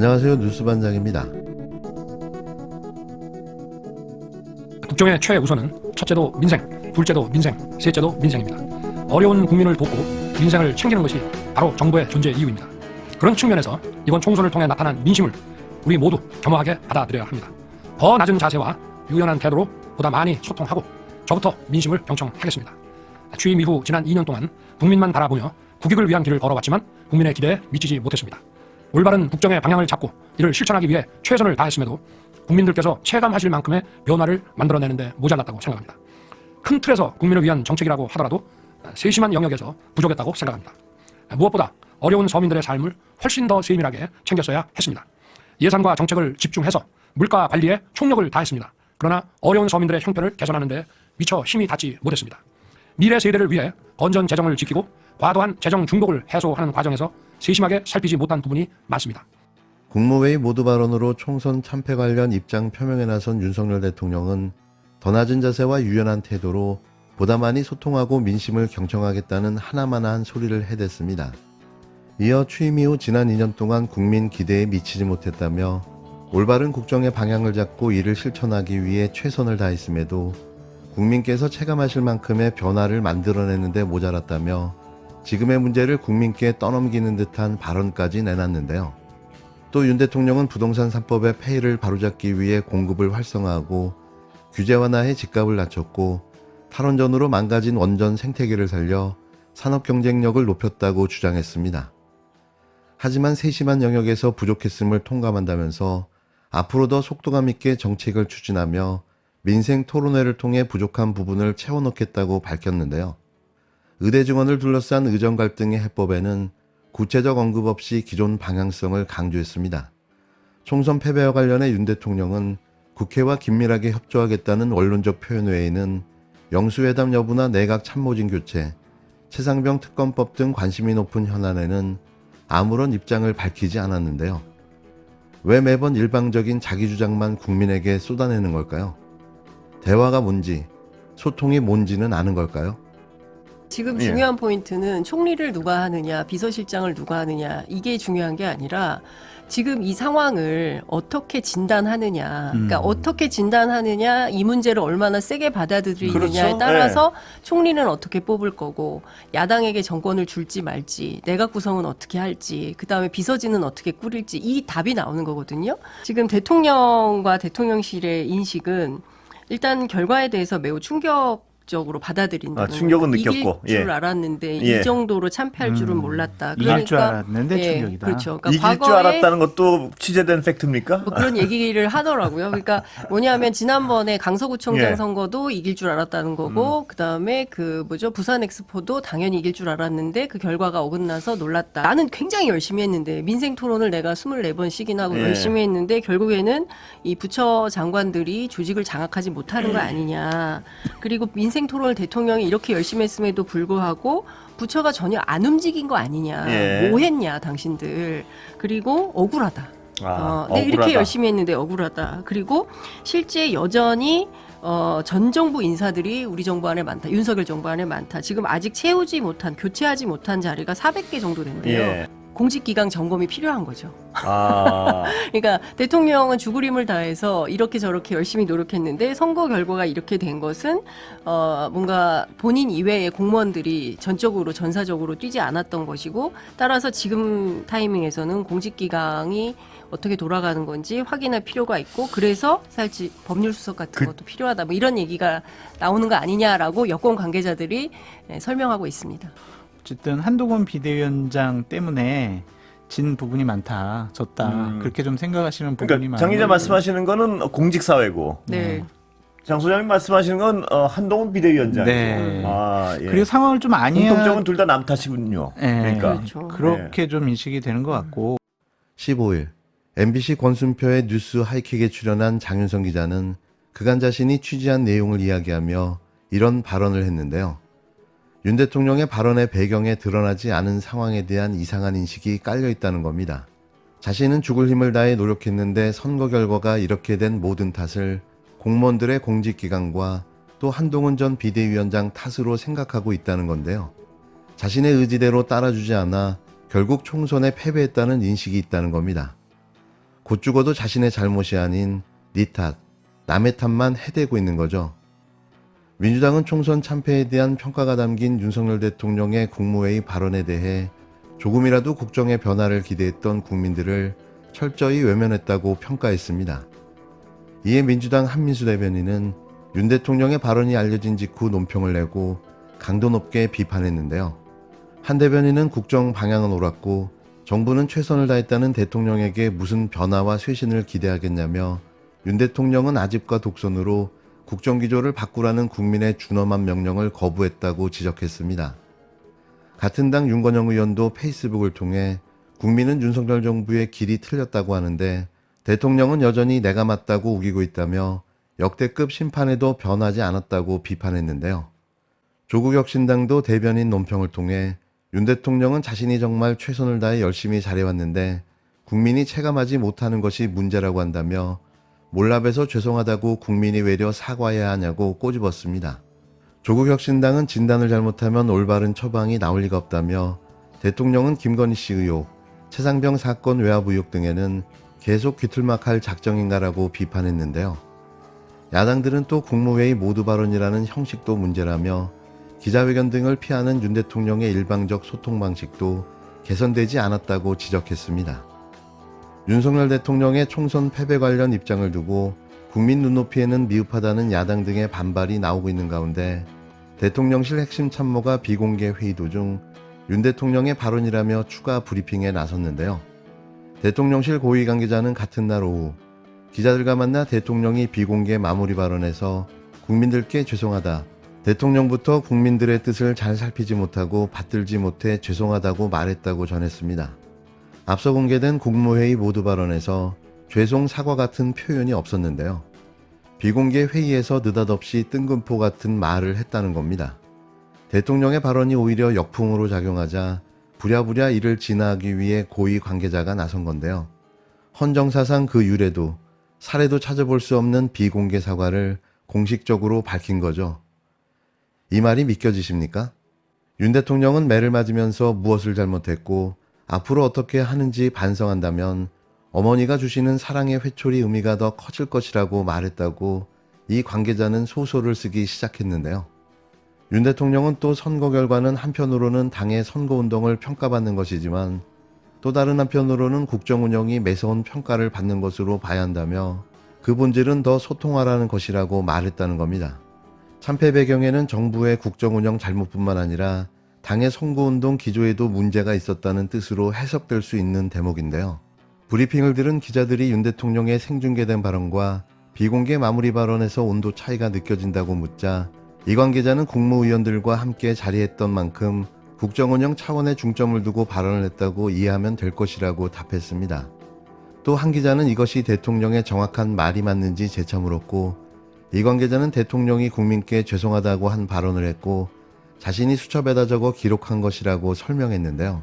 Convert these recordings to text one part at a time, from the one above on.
안녕하세요. 뉴스반장입니다. 국정의 최우선은 첫째도 민생, 둘째도 민생, 셋째도 민생입니다. 어려운 국민을 돕고 민생을 챙기는 것이 바로 정부의 존재 이유입니다. 그런 측면에서 이번 총선을 통해 나타난 민심을 우리 모두 겸허하게 받아들여야 합니다. 더 낮은 자세와 유연한 태도로 보다 많이 소통하고 저부터 민심을 경청하겠습니다. 취임 이후 지난 2년 동안 국민만 바라보며 국익을 위한 길을 걸어왔지만 국민의 기대에 미치지 못했습니다. 올바른 국정의 방향을 잡고 이를 실천하기 위해 최선을 다했음에도 국민들께서 체감하실 만큼의 변화를 만들어내는데 모자랐다고 생각합니다. 큰 틀에서 국민을 위한 정책이라고 하더라도 세심한 영역에서 부족했다고 생각합니다. 무엇보다 어려운 서민들의 삶을 훨씬 더 세밀하게 챙겼어야 했습니다. 예산과 정책을 집중해서 물가 관리에 총력을 다했습니다. 그러나 어려운 서민들의 형편을 개선하는 데 미처 힘이 닿지 못했습니다. 미래 세대를 위해 건전 재정을 지키고 과도한 재정 중독을 해소하는 과정에서 세심하게 살피지 못한 부분이 많습니다. 국무회의 모두 발언으로 총선 참패 관련 입장 표명에 나선 윤석열 대통령은 더 낮은 자세와 유연한 태도로 보다 많이 소통하고 민심을 경청하겠다는 하나마나한 소리를 해댔습니다. 이어 취임 이후 지난 2년 동안 국민 기대에 미치지 못했다며 올바른 국정의 방향을 잡고 이를 실천하기 위해 최선을 다했음에도 국민께서 체감하실 만큼의 변화를 만들어내는 데 모자랐다며 지금의 문제를 국민께 떠넘기는 듯한 발언까지 내놨는데요. 또 윤 대통령은 부동산 3법의 폐해를 바로잡기 위해 공급을 활성화하고 규제 완화해 집값을 낮췄고 탈원전으로 망가진 원전 생태계를 살려 산업 경쟁력을 높였다고 주장했습니다. 하지만 세심한 영역에서 부족했음을 통감한다면서 앞으로 더 속도감 있게 정책을 추진하며 민생 토론회를 통해 부족한 부분을 채워넣겠다고 밝혔는데요. 의대 증원을 둘러싼 의정 갈등의 해법에는 구체적 언급 없이 기존 방향성을 강조했습니다. 총선 패배와 관련해 윤 대통령은 국회와 긴밀하게 협조하겠다는 원론적 표현 외에는 영수회담 여부나 내각 참모진 교체, 최상병 특검법 등 관심이 높은 현안에는 아무런 입장을 밝히지 않았는데요. 왜 매번 일방적인 자기 주장만 국민에게 쏟아내는 걸까요? 대화가 뭔지, 소통이 뭔지는 아는 걸까요? 지금 중요한 포인트는 총리를 누가 하느냐, 비서실장을 누가 하느냐, 이게 중요한 게 아니라 지금 이 상황을 어떻게 진단하느냐, 그러니까 어떻게 진단하느냐, 이 문제를 얼마나 세게 받아들이느냐에 그렇죠? 따라서 총리는 어떻게 뽑을 거고, 야당에게 정권을 줄지 말지, 내각 구성은 어떻게 할지, 그 다음에 비서진은 어떻게 꾸릴지, 이 답이 나오는 거거든요. 지금 대통령과 대통령실의 인식은 일단 결과에 대해서 매우 충격적으로 받아들인다는 충격은 거예요. 느꼈고. 이길 줄 알았는데 이 정도로 참패할 줄은 몰랐다. 이길 줄 알았는데 충격이다. 그렇죠. 그러니까 이길 줄 알았다는 것도 취재된 팩트입니까? 뭐 그런 얘기를 하더라고요. 그러니까 뭐냐면 지난번에 강서구청장 예. 선거도 이길 줄 알았다는 거고, 그 다음에 부산 엑스포도 당연히 이길 줄 알았는데 그 결과가 어긋나서 놀랐다. 나는 굉장히 열심히 했는데 민생 토론을 내가 24번씩이나 하고 예. 열심히 했는데 결국에는 이 부처 장관들이 조직을 장악하지 못하는 거 아니냐. 그리고 민생 토론을 대통령이 이렇게 열심히 했음에도 불구하고 부처가 전혀 안 움직인 거 아니냐. 예. 뭐 했냐 당신들. 그리고 억울하다. 아, 네, 이렇게 억울하다. 열심히 했는데 억울하다. 그리고 실제 여전히 전 정부 인사들이 우리 정부 안에 많다. 윤석열 정부 안에 많다. 지금 아직 채우지 못한, 교체하지 못한 자리가 400개 정도 된대요. 예. 공직기강 점검이 필요한 거죠. 아, 그러니까 대통령은 죽을 힘을 다해서 이렇게 저렇게 열심히 노력했는데 선거 결과가 이렇게 된 것은 뭔가 본인 이외의 공무원들이 전적으로 전사적으로 뛰지 않았던 것이고, 따라서 지금 타이밍에서는 공직기강이 어떻게 돌아가는 건지 확인할 필요가 있고, 그래서 사실 법률수석 같은 것도 필요하다. 뭐 이런 얘기가 나오는 거 아니냐라고 여권 관계자들이 설명하고 있습니다. 어쨌든 한동훈 비대위원장 때문에 진 부분이 많다, 졌다, 그렇게 좀 생각하시는 부분이 그러니까 많아요. 장 기자 말씀하시는 거는 공직사회고, 네. 장 소장님 말씀하시는 건 한동훈 비대위원장. 네. 아, 예. 그리고 상황을 좀 아니야. 공통점은 둘 다 남 탓이군요. 네. 그러니까 그렇죠. 그렇게 좀 인식이 되는 것 같고. 15일 MBC 권순표의 뉴스 하이킥에 출연한 장윤성 기자는 그간 자신이 취재한 내용을 이야기하며 이런 발언을 했는데요. 윤 대통령의 발언의 배경에 드러나지 않은 상황에 대한 이상한 인식이 깔려 있다는 겁니다. 자신은 죽을 힘을 다해 노력했는데 선거 결과가 이렇게 된 모든 탓을 공무원들의 공직기강과 또 한동훈 전 비대위원장 탓으로 생각하고 있다는 건데요. 자신의 의지대로 따라주지 않아 결국 총선에 패배했다는 인식이 있다는 겁니다. 곧 죽어도 자신의 잘못이 아닌 니 탓, 남의 탓만 해대고 있는 거죠. 민주당은 총선 참패에 대한 평가가 담긴 윤석열 대통령의 국무회의 발언에 대해 조금이라도 국정의 변화를 기대했던 국민들을 철저히 외면했다고 평가했습니다. 이에 민주당 한민수 대변인은 윤 대통령의 발언이 알려진 직후 논평을 내고 강도 높게 비판했는데요. 한 대변인은 국정 방향은 옳았고 정부는 최선을 다했다는 대통령에게 무슨 변화와 쇄신을 기대하겠냐며 윤 대통령은 아집과 독선으로 국정기조를 바꾸라는 국민의 준엄한 명령을 거부했다고 지적했습니다. 같은 당 윤건영 의원도 페이스북을 통해 국민은 윤석열 정부의 길이 틀렸다고 하는데 대통령은 여전히 내가 맞다고 우기고 있다며 역대급 심판에도 변하지 않았다고 비판했는데요. 조국혁신당도 대변인 논평을 통해 윤 대통령은 자신이 정말 최선을 다해 열심히 잘해왔는데 국민이 체감하지 못하는 것이 문제라고 한다며 몰라봬서 죄송하다고 국민이 외려 사과해야 하냐고 꼬집었습니다. 조국혁신당은 진단을 잘못하면 올바른 처방이 나올 리가 없다며 대통령은 김건희 씨 의혹, 최상병 사건 외압 의혹 등에는 계속 귀틀막할 작정인가라고 비판했는데요. 야당들은 또 국무회의 모두 발언이라는 형식도 문제라며 기자회견 등을 피하는 윤 대통령의 일방적 소통 방식도 개선되지 않았다고 지적했습니다. 윤석열 대통령의 총선 패배 관련 입장을 두고 국민 눈높이에는 미흡하다는 야당 등의 반발이 나오고 있는 가운데 대통령실 핵심 참모가 비공개 회의 도중 윤 대통령의 발언이라며 추가 브리핑에 나섰는데요. 대통령실 고위 관계자는 같은 날 오후 기자들과 만나 대통령이 비공개 마무리 발언에서 국민들께 죄송하다, 대통령부터 국민들의 뜻을 잘 살피지 못하고 받들지 못해 죄송하다고 말했다고 전했습니다. 앞서 공개된 국무회의 모두 발언에서 죄송 사과 같은 표현이 없었는데요. 비공개 회의에서 느닷없이 뜬금포 같은 말을 했다는 겁니다. 대통령의 발언이 오히려 역풍으로 작용하자 부랴부랴 이를 진화하기 위해 고위 관계자가 나선 건데요. 헌정사상 그 유래도 사례도 찾아볼 수 없는 비공개 사과를 공식적으로 밝힌 거죠. 이 말이 믿겨지십니까? 윤 대통령은 매를 맞으면서 무엇을 잘못했고 앞으로 어떻게 하는지 반성한다면 어머니가 주시는 사랑의 회초리 의미가 더 커질 것이라고 말했다고 이 관계자는 소설을 쓰기 시작했는데요. 윤 대통령은 또 선거 결과는 한편으로는 당의 선거운동을 평가받는 것이지만 또 다른 한편으로는 국정 운영이 매서운 평가를 받는 것으로 봐야 한다며 그 본질은 더 소통하라는 것이라고 말했다는 겁니다. 참패 배경에는 정부의 국정 운영 잘못뿐만 아니라 당의 선거운동 기조에도 문제가 있었다는 뜻으로 해석될 수 있는 대목인데요. 브리핑을 들은 기자들이 윤 대통령의 생중계된 발언과 비공개 마무리 발언에서 온도 차이가 느껴진다고 묻자 이 관계자는 국무위원들과 함께 자리했던 만큼 국정운영 차원의 중점을 두고 발언을 했다고 이해하면 될 것이라고 답했습니다. 또 한 기자는 이것이 대통령의 정확한 말이 맞는지 재차 물었고 이 관계자는 대통령이 국민께 죄송하다고 한 발언을 했고 자신이 수첩에다 적어 기록한 것이라고 설명했는데요.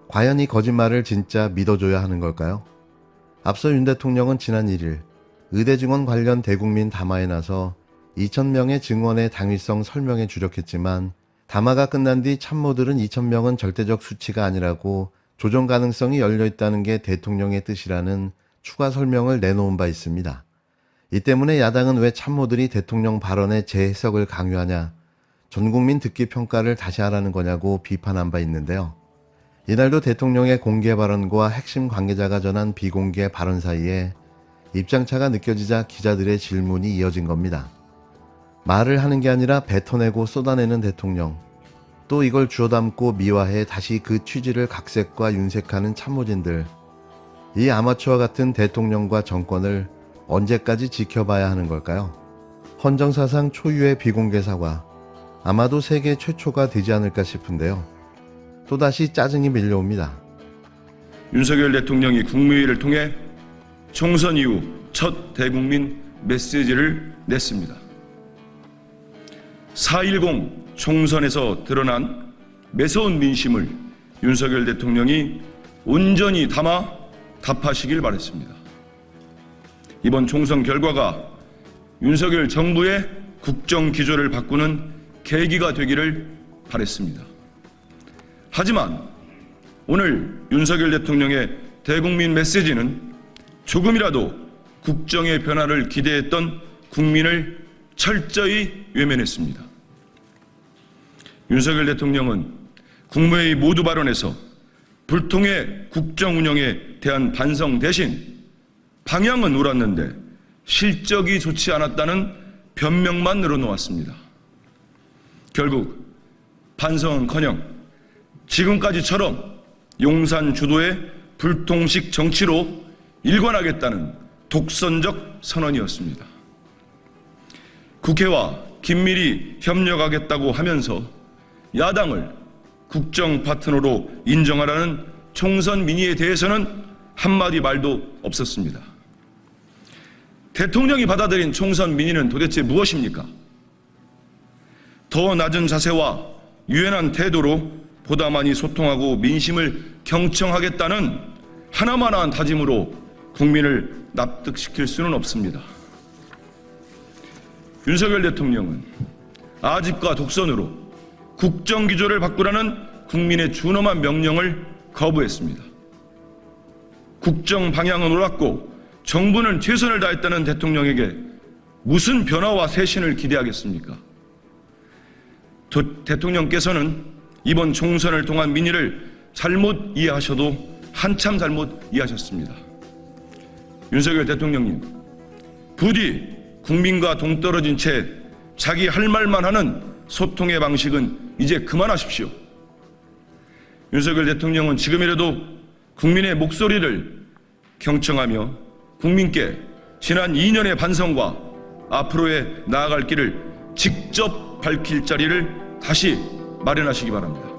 과연 이 거짓말을 진짜 믿어줘야 하는 걸까요? 앞서 윤 대통령은 지난 1일 의대 증원 관련 대국민 담화에 나서 2,000명의 증원의 당위성 설명에 주력했지만 담화가 끝난 뒤 참모들은 2,000명은 절대적 수치가 아니라고 조정 가능성이 열려있다는 게 대통령의 뜻이라는 추가 설명을 내놓은 바 있습니다. 이 때문에 야당은 왜 참모들이 대통령 발언의 재해석을 강요하냐, 전국민 듣기 평가를 다시 하라는 거냐고 비판한 바 있는데요. 이날도 대통령의 공개 발언과 핵심 관계자가 전한 비공개 발언 사이에 입장차가 느껴지자 기자들의 질문이 이어진 겁니다. 말을 하는 게 아니라 뱉어내고 쏟아내는 대통령, 또 이걸 주워담고 미화해 다시 그 취지를 각색과 윤색하는 참모진들, 이 아마추어 같은 대통령과 정권을 언제까지 지켜봐야 하는 걸까요? 헌정사상 초유의 비공개 사과, 아마도 세계 최초가 되지 않을까 싶은데요. 또다시 짜증이 밀려옵니다. 윤석열 대통령이 국무회의를 통해 총선 이후 첫 대국민 메시지를 냈습니다. 4.10 총선에서 드러난 매서운 민심을 윤석열 대통령이 온전히 담아 답하시길 바랬습니다. 이번 총선 결과가 윤석열 정부의 국정 기조를 바꾸는 계기가 되기를 바랬습니다. 하지만 오늘 윤석열 대통령의 대국민 메시지는 조금이라도 국정의 변화를 기대했던 국민을 철저히 외면했습니다. 윤석열 대통령은 국무회의 모두 발언에서 불통의 국정 운영에 대한 반성 대신 방향은 옳았는데 실적이 좋지 않았다는 변명만 늘어놓았습니다. 결국 반성은커녕 지금까지처럼 용산 주도의 불통식 정치로 일관하겠다는 독선적 선언이었습니다. 국회와 긴밀히 협력하겠다고 하면서 야당을 국정 파트너로 인정하라는 총선 민의에 대해서는 한마디 말도 없었습니다. 대통령이 받아들인 총선 민의는 도대체 무엇입니까? 더 낮은 자세와 유연한 태도로 보다 많이 소통하고 민심을 경청하겠다는 하나만한 다짐으로 국민을 납득시킬 수는 없습니다. 윤석열 대통령은 아집과 독선으로 국정기조를 바꾸라는 국민의 준엄한 명령을 거부했습니다. 국정 방향은 옳았고 정부는 최선을 다했다는 대통령에게 무슨 변화와 쇄신을 기대하겠습니까? 대통령께서는 이번 총선을 통한 민의를 잘못 이해하셔도 한참 잘못 이해하셨습니다. 윤석열 대통령님, 부디 국민과 동떨어진 채 자기 할 말만 하는 소통의 방식은 이제 그만하십시오. 윤석열 대통령은 지금이라도 국민의 목소리를 경청하며 국민께 지난 2년의 반성과 앞으로의 나아갈 길을 직접 밝힐 자리를 다시 마련하시기 바랍니다.